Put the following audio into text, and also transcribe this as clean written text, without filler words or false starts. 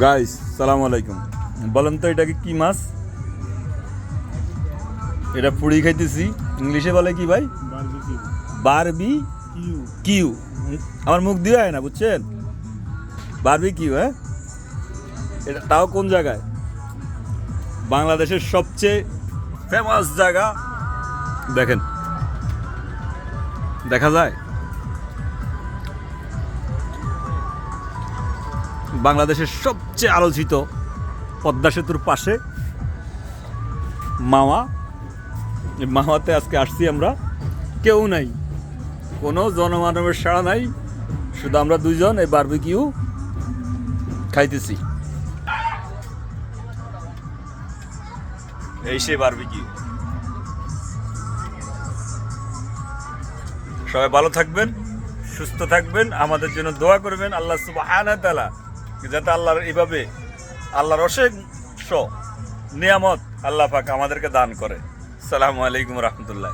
Guys সালাম আলাইকুম। বলেন তো এটাকে কি মাছ? এটা পুড়ি খাইতেছি। ইংলিশে বলে কি ভাই? Barbecue. আমার মুখ দিয়ে হয় না, বুঝছেন? বারবি কিউ, হ্যাঁ। এটা তাও কোন জায়গায়? বাংলাদেশের সবচেয়ে ফেমাস জায়গা। দেখেন, দেখা যায় বাংলাদেশের সবচেয়ে আলোচিত পদ্মা সেতুর পাশে মাওয়া। এই মাওয়াতে আজকে আসছি আমরা, কেউ নাই, কোনো জনমানবের সাড়া নাই, শুধু আমরা দুইজন এই বারবিকিউ খাইতেছি। এই সে বারবিকিউ। সবাই ভালো থাকবেন, সুস্থ থাকবেন, আমাদের জন্য দোয়া করবেন। আল্লাহ সুবহানাহু ওয়া তাআলা যাতে আল্লাহর এইভাবে আল্লাহর অশেষ নিয়ামত আল্লাহ পাক আমাদেরকে দান করে। আসসালামু আলাইকুম রহমতুল্লাহ।